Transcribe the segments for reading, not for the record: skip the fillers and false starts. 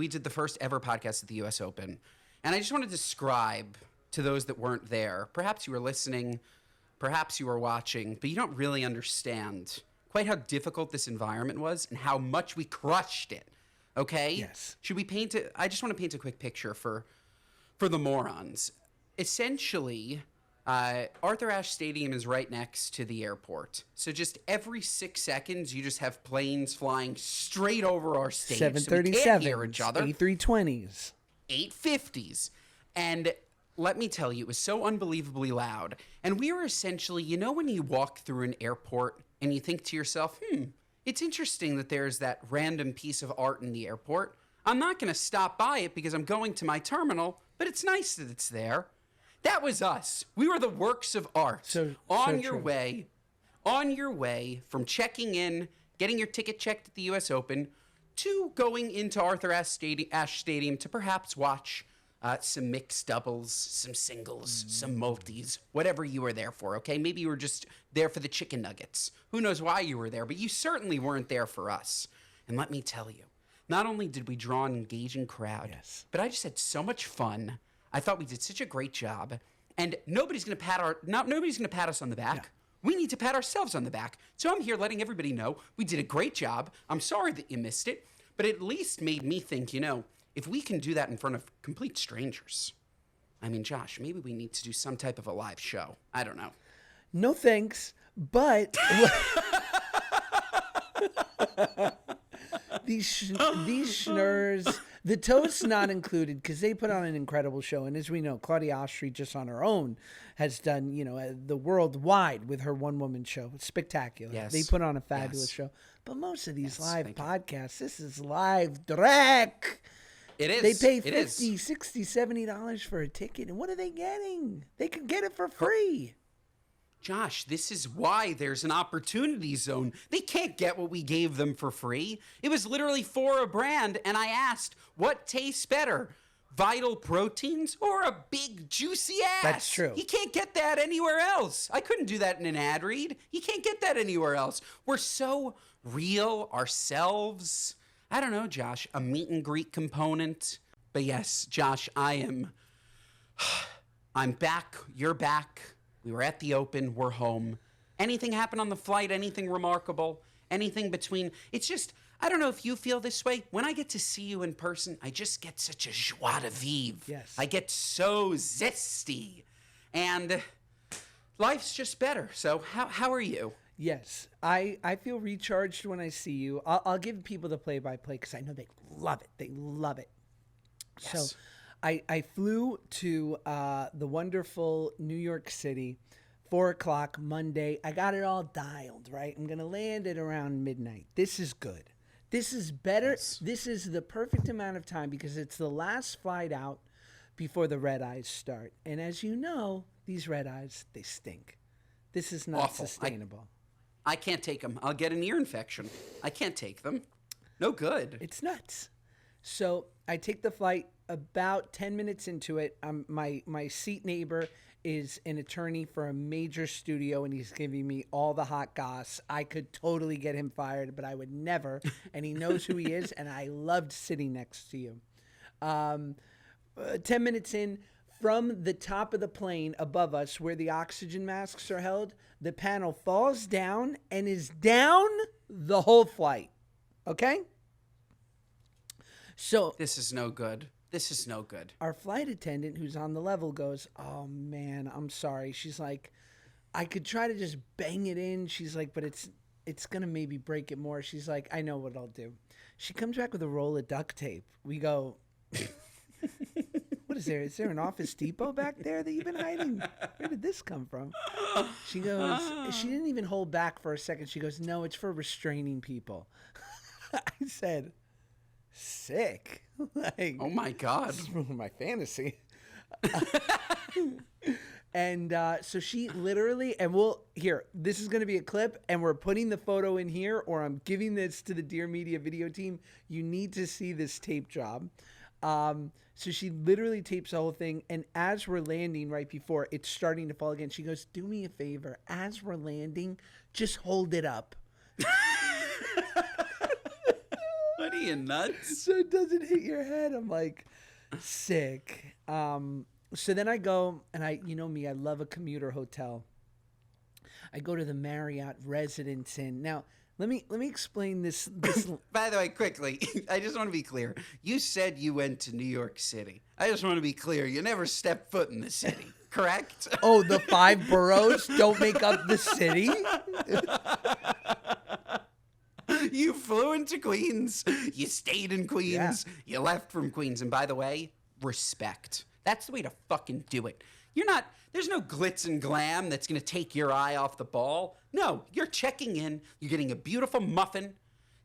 we did the first ever podcast at the U.S. Open. And I just want to describe to those that weren't there, perhaps you were listening, perhaps you were watching, but you don't really understand quite how difficult this environment was and how much we crushed it. Okay? Yes. Should we paint it? I just want to paint a quick picture for the morons. Essentially, Arthur Ashe Stadium is right next to the airport. So just every 6 seconds, you just have planes flying straight over our stadium. 737s, so we can't hear each other. A320s. 850s. And let me tell you, it was so unbelievably loud. And we were essentially, you know when you walk through an airport and you think to yourself, it's interesting that there's that random piece of art in the airport. I'm not going to stop by it because I'm going to my terminal, but it's nice that it's there. That was us. We were the works of art. On your way from checking in, getting your ticket checked at the U.S. Open, to going into Arthur Ashe Stadium to perhaps watch some mixed doubles, some singles, some multis, whatever you were there for, okay? Maybe you were just there for the chicken nuggets. Who knows why you were there, but you certainly weren't there for us. And let me tell you, not only did we draw an engaging crowd, but I just had so much fun. I thought we did such a great job, and nobody's going to pat us on the back. No. We need to pat ourselves on the back. So I'm here letting everybody know we did a great job. I'm sorry that you missed it, but it at least made me think, if we can do that in front of complete strangers, I mean, Josh, maybe we need to do some type of a live show. I don't know. No thanks, but these schnurs, the toast not included, because they put on an incredible show. And as we know, Claudia Ostry just on her own has done, the worldwide with her one-woman show. It's spectacular. Yes. They put on a fabulous show. But most of these live podcasts, this is live direct. It is. They pay $50, $60, $70 for a ticket. And what are they getting? They can get it for free. Josh, this is why there's an opportunity zone. They can't get what we gave them for free. It was literally for a brand, and I asked, what tastes better, Vital Proteins or a big juicy ass? That's true. He can't get that anywhere else. I couldn't do that in an ad read. He can't get that anywhere else. We're so real ourselves. I don't know, Josh, a meet and greet component. But yes, Josh, I'm back. You're back. We were at the Open. We're home. Anything happen on the flight? Anything remarkable? Anything between? It's just, I don't know if you feel this way. When I get to see you in person, I just get such a joie de vivre. Yes. I get so zesty. And life's just better. So how are you? Yes. I feel recharged when I see you. I'll give people the play-by-play because I know they love it. They love it. Yes. So I flew to the wonderful New York City, 4 o'clock Monday. I got it all dialed, right? I'm going to land at around midnight. This is good. This is better. Yes. This is the perfect amount of time because it's the last flight out before the red eyes start. And as you know, these red eyes, they stink. This is not awful. Sustainable. I can't take them. I'll get an ear infection. I can't take them. No good. It's nuts. So I take the flight. About 10 minutes into it, my seat neighbor is an attorney for a major studio, and he's giving me all the hot goss. I could totally get him fired, but I would never. And he knows who he is, and I loved sitting next to you. 10 minutes in, from the top of the plane above us, where the oxygen masks are held, the panel falls down and is down the whole flight. Okay? So this is no good. This is no good. Our flight attendant, who's on the level, goes, "Oh, man, I'm sorry." She's like, "I could try to just bang it in." She's like, "But it's going to maybe break it more." She's like, "I know what I'll do." She comes back with a roll of duct tape. We go, "What is there? Is there an Office Depot back there that you've been hiding? Where did this come from?" She goes, she didn't even hold back for a second. She goes, "No, it's for restraining people." I said, sick. Like, oh my God. This is my fantasy. And so she literally, and this is going to be a clip, and we're putting the photo in here, or I'm giving this to the Dear Media video team. You need to see this tape job. So she literally tapes the whole thing, and as we're landing right before it's starting to fall again, she goes, "Do me a favor. As we're landing, just hold it up." What are you, nuts? So it doesn't hit your head. I'm like, sick. So then I go and you know me, I love a commuter hotel. I go to the Marriott Residence Inn. Now, let me explain this. By the way, quickly, I just want to be clear. You said you went to New York City. I just want to be clear. You never stepped foot in the city, correct? Oh, the 5 boroughs don't make up the city? You flew into Queens. You stayed in Queens. Yeah. You left from Queens. And by the way, respect. That's the way to fucking do it. There's no glitz and glam that's going to take your eye off the ball. No, you're checking in. You're getting a beautiful muffin.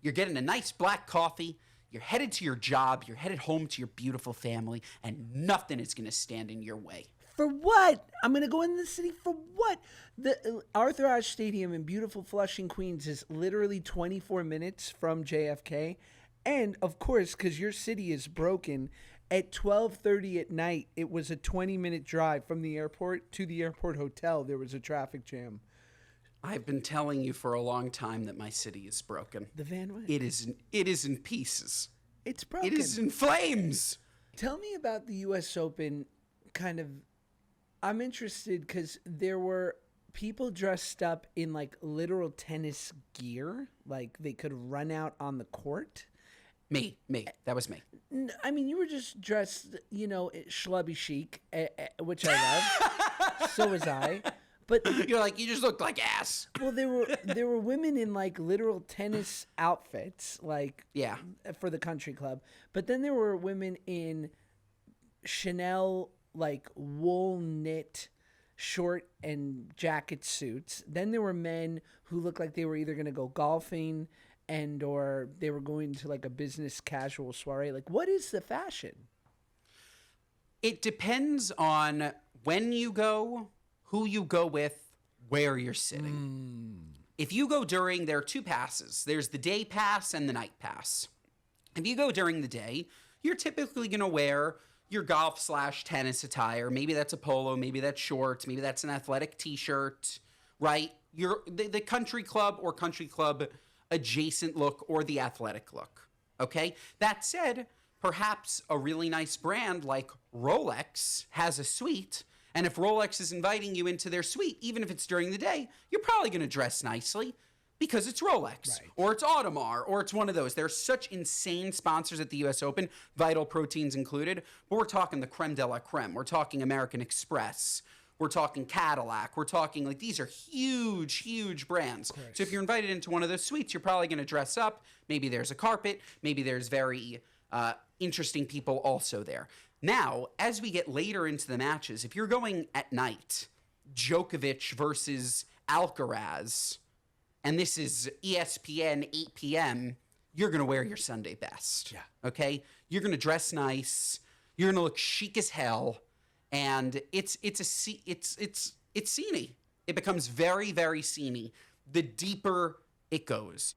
You're getting a nice black coffee. You're headed to your job. You're headed home to your beautiful family. And nothing is going to stand in your way. For what? I'm going to go in the city for what? The Arthur Ashe Stadium in beautiful Flushing, Queens is literally 24 minutes from JFK. And, of course, because your city is broken, at 12:30 at night, it was a 20-minute drive from the airport to the airport hotel. There was a traffic jam. I've been telling you for a long time that my city is broken. The van went. It is in pieces. It's broken. It is in flames. Tell me about the U.S. Open. I'm interested because there were people dressed up in like literal tennis gear, like they could run out on the court. Me. That was me. I mean, you were just dressed, schlubby chic, which I love. So was I. But You're like, you just looked like ass. well, there were women in like literal tennis outfits, like Yeah. for the country club. But then there were women in Chanel like wool knit short and jacket suits. Then there were men who looked like they were either going to go golfing or they were going to like a business casual soiree. Like, what is the fashion? It depends on when you go, who you go with, where you're sitting. If you go there are 2 passes. There's the day pass and the night pass. If you go during the day, you're typically going to wear your golf/tennis attire. Maybe that's a polo, maybe that's shorts, maybe that's an athletic t-shirt, right? The country club or country club adjacent look or the athletic look, okay? That said, perhaps a really nice brand like Rolex has a suite, and if Rolex is inviting you into their suite, even if it's during the day, you're probably going to dress nicely because it's Rolex, Right. or it's Audemars, or it's one of those. They're such insane sponsors at the U.S. Open, Vital Proteins included, but we're talking the creme de la creme. We're talking American Express. We're talking Cadillac. We're talking, like, these are huge, huge brands. So if you're invited into one of those suites, you're probably going to dress up. Maybe there's a carpet. Maybe there's very interesting people also there. Now, as we get later into the matches, if you're going at night, Djokovic versus Alcaraz, and this is ESPN 8 p.m., you're going to wear your Sunday best. Yeah. Okay? You're going to dress nice. You're going to look chic as hell. And it's sceney. It becomes very, very sceney the deeper it goes.